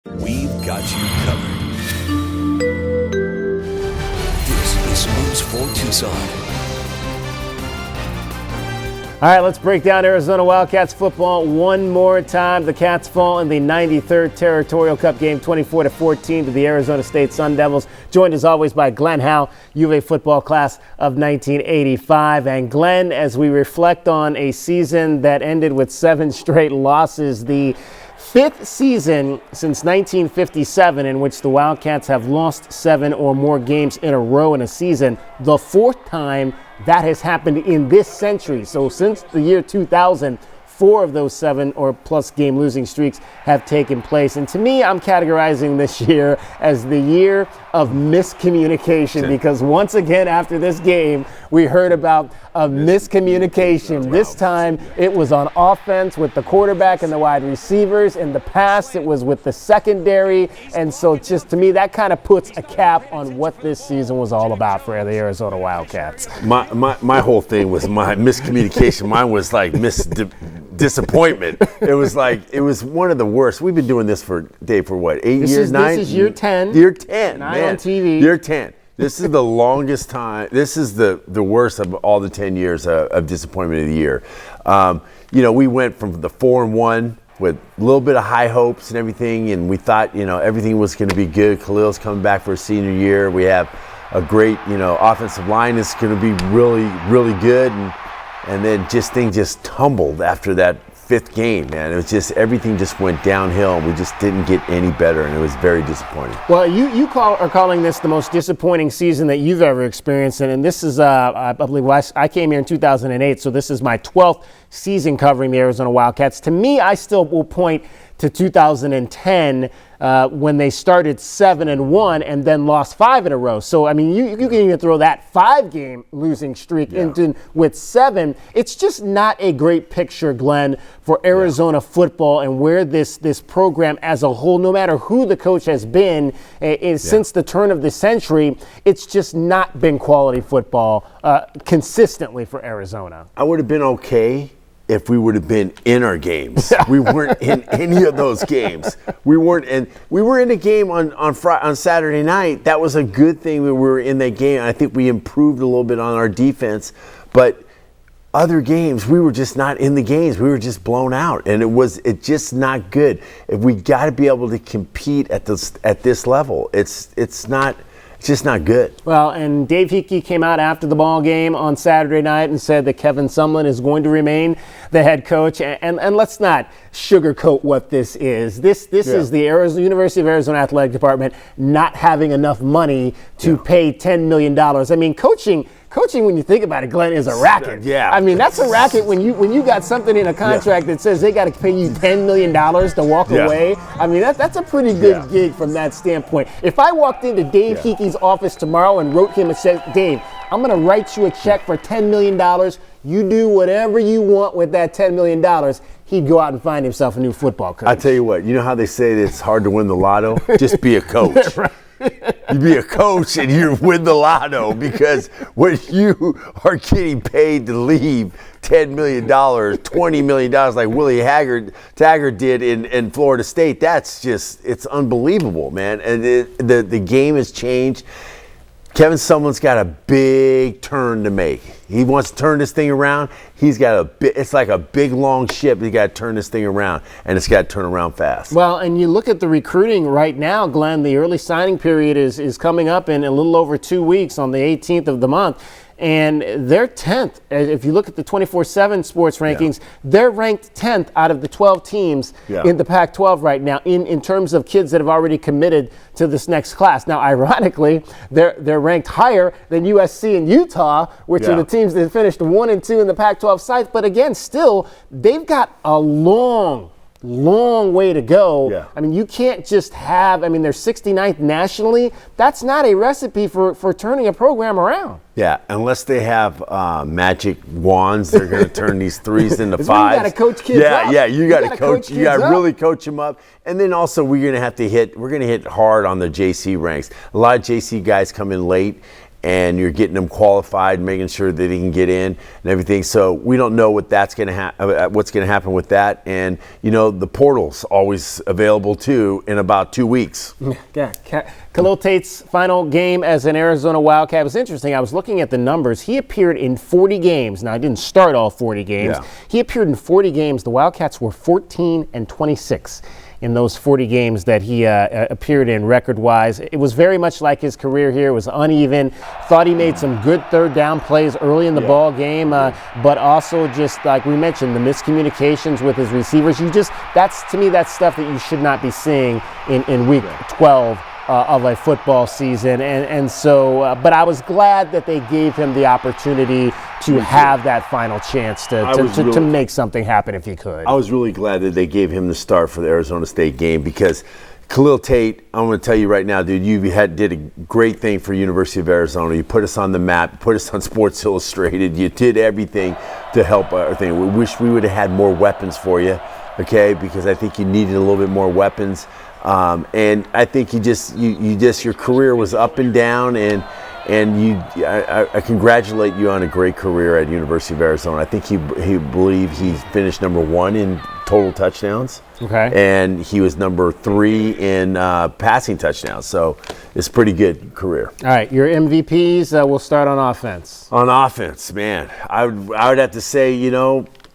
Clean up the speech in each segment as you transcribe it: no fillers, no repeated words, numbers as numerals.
We've got you covered. This is News 4 Tucson. All right, let's break down Arizona Wildcats football one more time. The Cats fall in the 93rd Territorial Cup game, 24-14 to the Arizona State Sun Devils. Joined as always by Glenn Howell, U of A football class of 1985. And Glenn, as we reflect on a season that ended with 7 straight losses, the 5th season since 1957 in which the Wildcats have lost 7 or more games in a row in a season, the 4th time that has happened in this century. So since the year 2000, 4 of those 7 or plus game losing streaks have taken place. And to me, I'm categorizing this year as the year of miscommunication, because once again after this game, we heard about a miscommunication. This time it was on offense with the quarterback and the wide receivers. In the past, it was with the secondary. And so just to me, that kind of puts a cap on what this season was all about for the Arizona Wildcats. My whole thing was my miscommunication. Mine was like disappointment. It was one of the worst. We've been doing this for what, 8 years, 9? This is year 10. Year 10, man. On TV. Year 10. This is the longest time. This is the worst of all the 10 years of disappointment of the year. We went from the 4-1 with a little bit of high hopes and everything, and we thought, everything was going to be good. Khalil's coming back for a senior year. We have a great, offensive line is going to be really, really good, and then things just tumbled after that 5th game, man. It was just, everything just went downhill, and we just didn't get any better, and it was very disappointing. Well, you are calling this the most disappointing season that you've ever experienced, and this is, I believe, I came here in 2008, so this is my 12th season covering the Arizona Wildcats. To me, I still will point to 2010 when they started 7-1 and then lost 5 in a row. So, I mean, you can even throw that 5-game losing streak into with 7. It's just not a great picture, Glenn, for Arizona football and where this program as a whole, no matter who the coach has been since the turn of the century, it's just not been quality football consistently for Arizona. I would have been okay if we would have been in our games. We weren't in any of those games. We were in a game on Saturday night. That was a good thing. We were in that game. I think we improved a little bit on our defense, but other games, we were just not in the games. We were just blown out, and it's just not good. If we got to be able to compete at this level, it's just not good. Well, and Dave Hickey came out after the ball game on Saturday night and said that Kevin Sumlin is going to remain the head coach. And let's not sugarcoat what this is. This is the University of Arizona Athletic Department not having enough money to pay $10 million. I mean, coaching, when you think about it, Glenn, is a racket. Yeah. I mean, that's a racket when you got something in a contract that says they got to pay you $10 million to walk away. I mean, that's a pretty good gig from that standpoint. If I walked into Dave Hickey's office tomorrow and wrote him and said, Dave, I'm going to write you a check for $10 million. You do whatever you want with that $10 million. He'd go out and find himself a new football coach. I tell you what, you know how they say that it's hard to win the lotto? Just be a coach. Right. You be a coach and you win the lotto, because when you are getting paid to leave $10 million, $20 million like Willie Taggart did in Florida State, it's unbelievable, man. And the game has changed. Kevin Sumlin's got a big turn to make. He wants to turn this thing around. It's like a big, long ship. He got to turn this thing around, and it's got to turn around fast. Well, and you look at the recruiting right now, Glenn, the early signing period is coming up in a little over 2 weeks on the 18th of the month. And they're 10th. If you look at the 24/7 sports rankings, they're ranked 10th out of the 12 teams in the Pac-12 right now in terms of kids that have already committed to this next class. Now, ironically, they're ranked higher than USC and Utah, which are the teams that finished 1 and 2 in the Pac-12 site. But again, still, they've got a long way to go. Yeah. I mean, you can't just they're 69th nationally. That's not a recipe for turning a program around. Yeah, unless they have magic wands, they're going to turn these threes into fives. You got to coach kids up. Yeah, you got to coach. You got to really coach them up. And then also we're going to hit hard on the JC ranks. A lot of JC guys come in late, and you're getting them qualified, making sure that they can get in and everything. So we don't know what what's going to happen with that. And the portal's always available too in about 2 weeks. Yeah, Khalil Tate's final game as an Arizona Wildcat was interesting. I was looking at the numbers. He appeared in 40 games. Now, I didn't start all 40 games. Yeah. He appeared in 40 games. The Wildcats were 14-26 in those 40 games that he appeared in record-wise. It was very much like his career here. It was uneven. Thought he made some good third down plays early in the ball game, but also just like we mentioned, the miscommunications with his receivers. To me, that's stuff that you should not be seeing in week 12 of a football season. And so, but I was glad that they gave him the opportunity to have that final chance to make something happen if he could. I was really glad that they gave him the start for the Arizona State game, because Khalil Tate, I'm going to tell you right now, dude, you did a great thing for University of Arizona. You put us on the map, put us on Sports Illustrated. You did everything to help our thing. We wish we would have had more weapons for you, okay, because I think you needed a little bit more weapons. And I think your career was up and down, and I congratulate you on a great career at University of Arizona. I think he finished number 1 in total touchdowns. Okay. And he was number 3 in passing touchdowns. So it's a pretty good career. All right, your MVPs. We'll start on offense. On offense, man, I would have to say,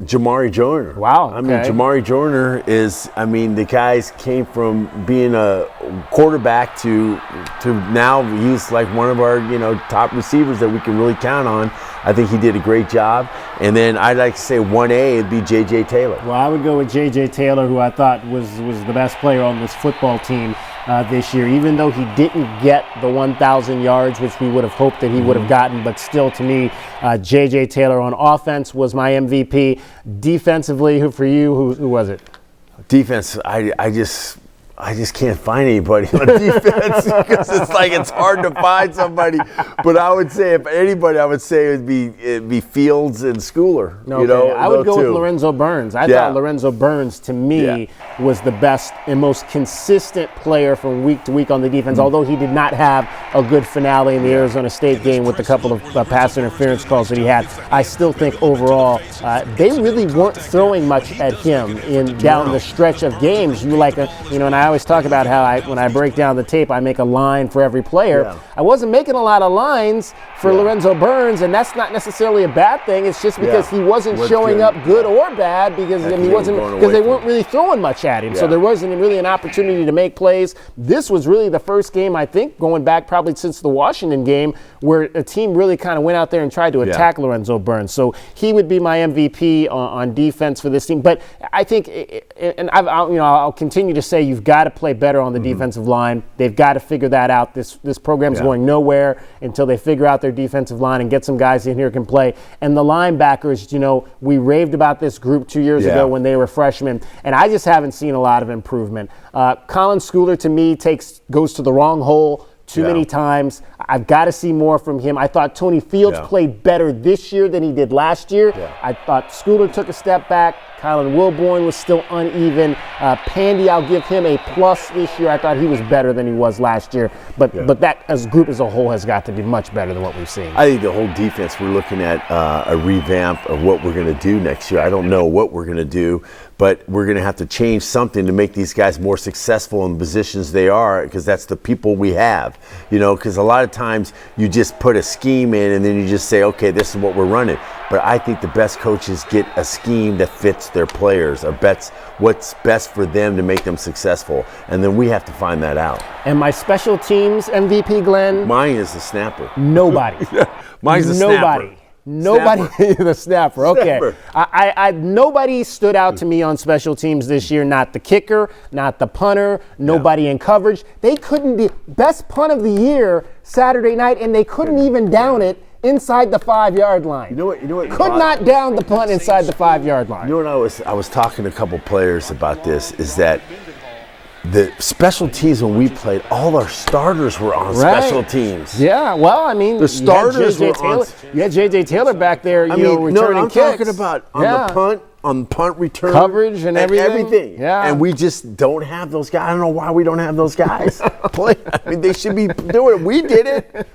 Jamari Joyner. Wow. I mean, Jamari Joyner the guys came from being a quarterback to now he's like one of our, top receivers that we can really count on. I think he did a great job. And then I'd like to say 1A would be J.J. Taylor. Well, I would go with J.J. Taylor, who I thought was the best player on this football team this year, even though he didn't get the 1,000 yards, which we would have hoped that he would have gotten. But still, to me, J.J. Taylor on offense was my MVP. Defensively, who was it? Defense, I just can't find anybody on defense because it's hard to find somebody. But I would say, if anybody, it'd be Fields and Schooler. Okay. I would go with Lorenzo Burns. I thought Lorenzo Burns, to me, was the best and most consistent player from week to week on the defense. Although he did not have a good finale in the Arizona State game with a couple of pass interference calls that he had, I still think overall they really weren't throwing much at him down the stretch of games. And I always talk about how when I break down the tape, I make a line for every player. Yeah. I wasn't making a lot of lines for Lorenzo Burns, and that's not necessarily a bad thing. It's just because he wasn't showing up good or bad because they weren't really throwing much at him. Yeah. So there wasn't really an opportunity to make plays. This was really the first game, I think, going back probably since the Washington game, where a team really kind of went out there and tried to attack Lorenzo Burns. So he would be my MVP on defense for this team. But I think, and I'll continue to say, you've got to play better on the defensive line. They've got to figure that out. This program's going nowhere until they figure out their defensive line and get some guys in here who can play. And the linebackers, we raved about this group 2 years ago when they were freshmen, and I just haven't seen a lot of improvement. Colin Schooler, to me, goes to the wrong hole too many times. I've got to see more from him. I thought Tony Fields played better this year than he did last year. Yeah. I thought Schooler took a step back. Kylan Wilborn was still uneven. Pandy, I'll give him a plus this year. I thought he was better than he was last year. But that as a group as a whole has got to be much better than what we've seen. I think the whole defense, we're looking at a revamp of what we're going to do next year. I don't know what we're going to do, but we're going to have to change something to make these guys more successful in the positions they are, because that's the people we have. Because a lot of times you just put a scheme in and then you just say, okay, this is what we're running. But I think the best coaches get a scheme that fits their players, or what's best for them to make them successful. And then we have to find that out. And my special teams MVP, Glenn? Mine is the snapper. Nobody. Mine's the snapper. Nobody, the snapper. Okay, nobody stood out to me on special teams this year. Not the kicker, not the punter, nobody in coverage. They couldn't be best punt of the year Saturday night, and they couldn't even down it inside the 5-yard line. You know what? Could not down the punt inside the 5-yard line. You know what I was talking to a couple players about this, is that the special teams, when we played, all our starters were on special teams. Yeah, well, I mean, the starters were on. You had J.J. Taylor back there, returning I'm kicks. talking about on the punt on punt return. Coverage and everything. Yeah. And we just don't have those guys. I don't know why we don't have those guys play. I mean, they should be doing it. We did it.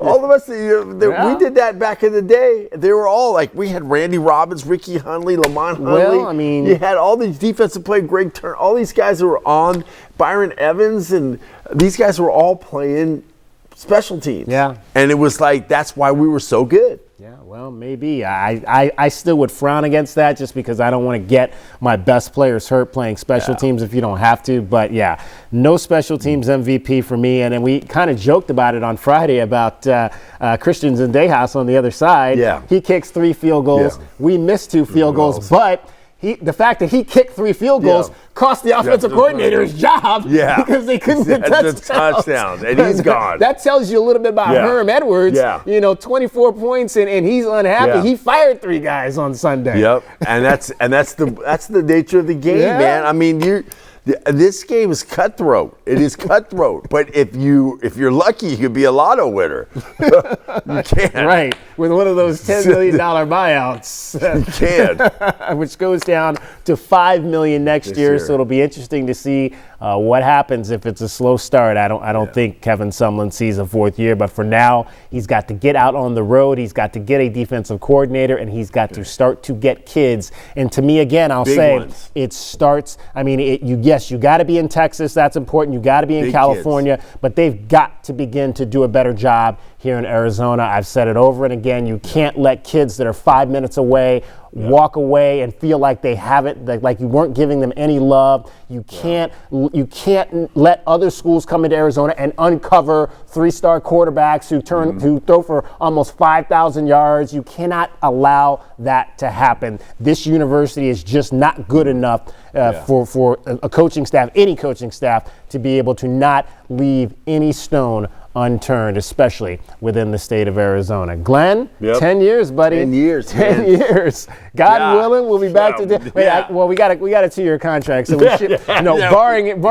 All of us, we did that back in the day. They were all like, we had Randy Robbins, Ricky Hundley, Lamont Hundley. Well, I mean, you had all these defensive players, Greg Turner, all these guys that were on, Byron Evans, and these guys were all playing special teams. Yeah. And it was like, that's why we were so good. Yeah, well, maybe. I still would frown against that just because I don't want to get my best players hurt playing special teams if you don't have to. But, yeah, no special teams MVP for me. And then we kind of joked about it on Friday about Christian Zendejas on the other side. Yeah. He kicks 3 field goals. Yeah. We missed 2 field goals. But the fact that he kicked 3 field goals cost the offensive coordinator his job because they couldn't get touchdowns. And he's gone. That tells you a little bit about Herm Edwards. Yeah. 24 points and he's unhappy. Yeah. He fired 3 guys on Sunday. Yep. And that's the nature of the game, man. I mean, this game is cutthroat. It is cutthroat. But if you're lucky, you could be a lotto winner. You can. Right. With one of those $10 million buyouts. You can. Which goes down to $5 million next year. So it'll be interesting to see what happens if it's a slow start. I don't think Kevin Sumlin sees a 4th year, but for now, he's got to get out on the road. He's got to get a defensive coordinator, and he's got to start to get kids. And to me, again, I'll say it starts. I mean, yes, you got to be in Texas. That's important. You got to be in California, but they've got to begin to do a better job here in Arizona. I've said it over and again. You can't let kids that are 5 minutes away walk away and feel like they haven't, like you weren't giving them any love. You can't let other schools come into Arizona and uncover 3-star quarterbacks who throw for almost 5,000 yards. You cannot allow that to happen. This university is just not good enough for a coaching staff, any coaching staff, to be able to not leave any stone unturned, especially within the state of Arizona. Glenn, 10 years, buddy. 10 years. 10 years. God willing, we'll be back to we got a 2-year contract, so we should. Barring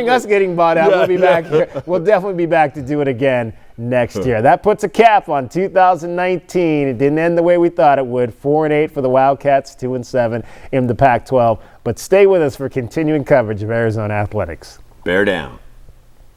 us getting bought out, we'll be back here. We'll definitely be back to do it again next year. That puts a cap on 2019. It didn't end the way we thought it would. 4-8 for the Wildcats, 2-7 in the Pac-12. But stay with us for continuing coverage of Arizona athletics. Bear down.